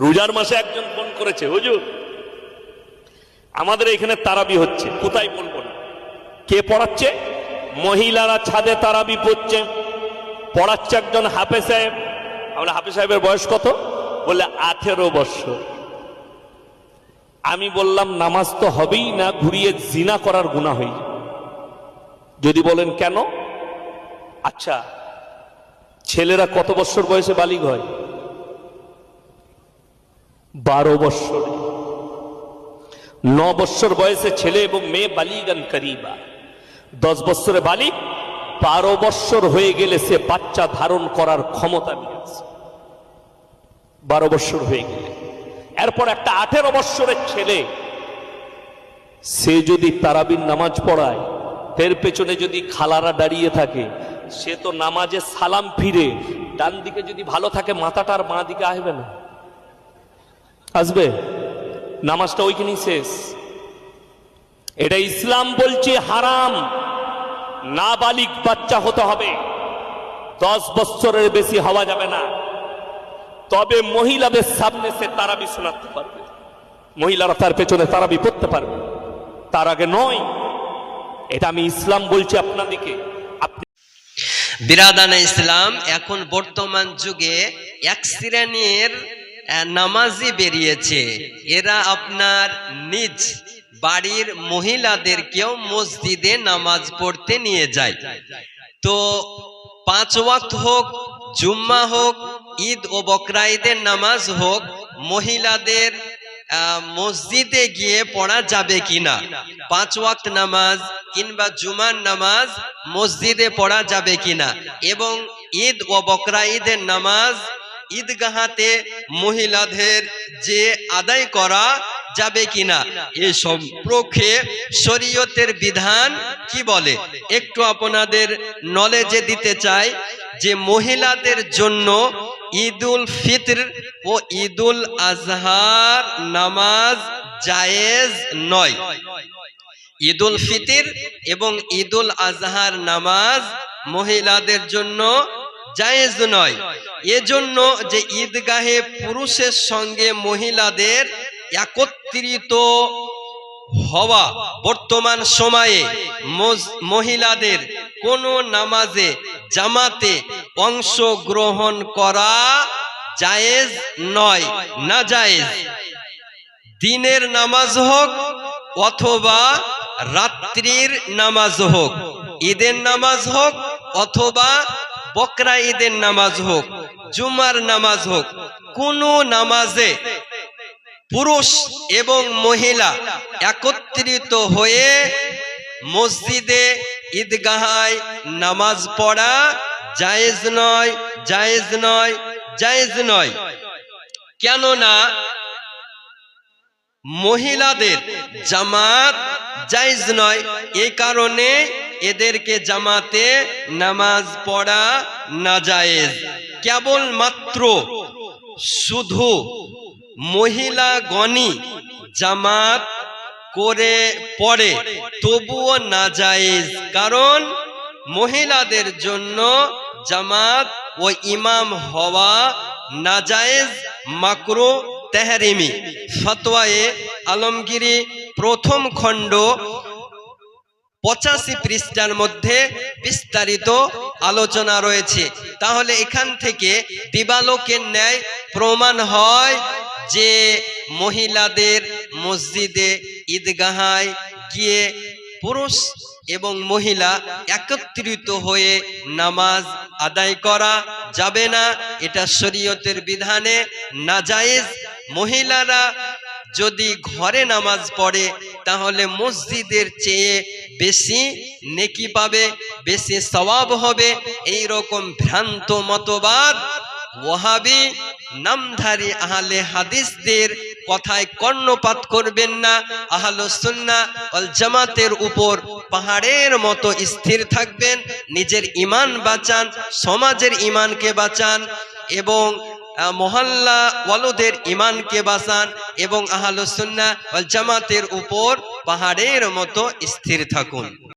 রোজার মাসে একজন ফোন করেছে, হুজুর আমাদের এখানে তারাবি হচ্ছে, কোথায় বলবো না, কে পড়াচ্ছে? মহিলারা ছাদে তারাবি পড়ছে, পড়াচ্ছে একজন হাফেজ সাহেব। আমরা হাফেজ সাহেবের বয়স কত? বলে 18 বছর। আমি বললাম নামাজ তো হবেই না, ঘুরিয়ে জিনা করার গুনাহ হয়ে যাবে। যদি বলেন কেন? আচ্ছা, ছেলেরা কত বছর বয়সে বালিগ হয়? 12 বছর। 9 বছর বয়সে ছেলে এবং মেয়ে বালিগান করিবা। 10 বছরে বালিগ, 12 বছর হয়ে গেলে সে বাচ্চা ধারণ করার ক্ষমতা নিয়েছে। 12 বছর হয়ে গেলে এরপর একটা 18 বছরের ছেলে, সে যদি তারাবির নামাজ পড়ায়, এর পেছনে যদি খালারা দাঁড়িয়ে থাকে, সে তো নামাজে সালাম ফিরে ডান দিকে যদি ভালো থাকে মাথাটা আর বাঁ দিকে আসবে না, আসবে? নামাজটা ওইখানেই শেষ। এটা ইসলাম বলছে হারাম। নাবালিগ বাচ্চা হতে হবে, 10 বছরের বেশি হওয়া যাবে না। তবে মহিলাদের সামনে সে তারাবি শোনাতে পারবে, মহিলারা তার পেছনে তারাবি পড়তে পারবে, তার আগে নয়। এটা আমি ইসলাম বলছি আপনাদেরকে। বিরাদানে ইসলাম, এখন বর্তমান যুগে এক শ্রেণীর নামাজি বেরিয়েছে, এরা আপনার নিজ বাড়ির মহিলাদেরকেও মসজিদে নামাজ পড়তে নিয়ে যায়। তো 5 ওয়াক্ত হোক, জুম্মা হোক, ঈদ ও বকরা ঈদের নামাজ হোক, মহিলাদের মসজিদে গিয়ে পড়া যাবে কিনা? 5 ওয়াক্ত নামাজ কিংবা জুমার নামাজ মসজিদে পড়া যাবে কিনা, এবং ঈদ ও বকরা ঈদের নামাজ ঈদগাহাতে মহিলাদের যে আদায় করা যাবে কিনা, এই সম্পর্কে শরীয়তের বিধান কি বলে একটু আপনাদের নলেজে দিতে চাই। যে মহিলাদের জন্য ঈদুল ফিতর ও ঈদুল আজহার নামাজ জায়েজ নয়। ঈদুল ফিতর এবং ঈদুল আজহার নামাজ মহিলাদের জন্য জায়েজ নয়। এজন্য যে ঈদগাহে পুরুষের সঙ্গে মহিলাদের একত্রিত হওয়া, বর্তমান সময়ে মহিলাদের কোনো নামাজে জামাতে অংশগ্রহণ করা জায়েজ নয়, না জায়েজ। দিনের নামাজ হোক অথবা রাত্রির নামাজ হোক, ঈদের নামাজ হোক অথবা বকরা ঈদের নামাজ হোক, জুমার নামাজ হোক, কোনো নামাজে পুরুষ এবং মহিলা একত্রিত হয়ে মসজিদে ঈদগাহায় নামাজ পড়া জায়েজ নয়, জায়েজ নয়, জায়েজ নয়। কেননা মহিলাদের জামাত জায়েজ নয়, এই কারণে এদেরকে জামাতে নামাজ পড়া নাজায়েজ। কেবলমাত্র শুধু মহিলাগণই জামাত করে পড়ে তবুও নাজায়েজ, কারণ মহিলাদের জন্য জামাত ও ইমাম হওয়া নাজায়েজ, মাকরু তেহরিমি। ফতোয়ায়ে আলমগীরি প্রথম খণ্ড 85 পৃষ্ঠার মধ্যে বিস্তারিত আলোচনা রয়েছে। তাহলে এখান থেকে দিবালোকের ন্যায় প্রমাণ হয় যে মহিলাদের মসজিদে ঈদগাহায় গিয়ে পুরুষ এবং মহিলা একত্রিত হয়ে নামাজ আদায় করা যাবে না, এটা শরীয়তের বিধানে নাজায়েজ। মহিলারা যদি ঘরে নামাজ পড়ে তাহলে মসজিদের চেয়ে বেশি নেকি পাবে, বেশি সওয়াব হবে। এই রকম ভ্রান্ত মতবাদ ওয়াহাবি নামধারী আহলে হাদিসদের কথায় কর্ণপাত করবেন না। আহলুস সুন্নাহ ওয়াল জামাতের উপর পাহাড়ের মতো স্থির থাকবেন, নিজের ঈমান বাঁচান, সমাজের ঈমানকে বাঁচান এবং মহল্লা ওয়ালুদের ঈমানকে বাঁচান, এবং আহলুস সুন্নাহ ওয়াল জামাতের উপর পাহাড়ের মতো স্থির থাকুন।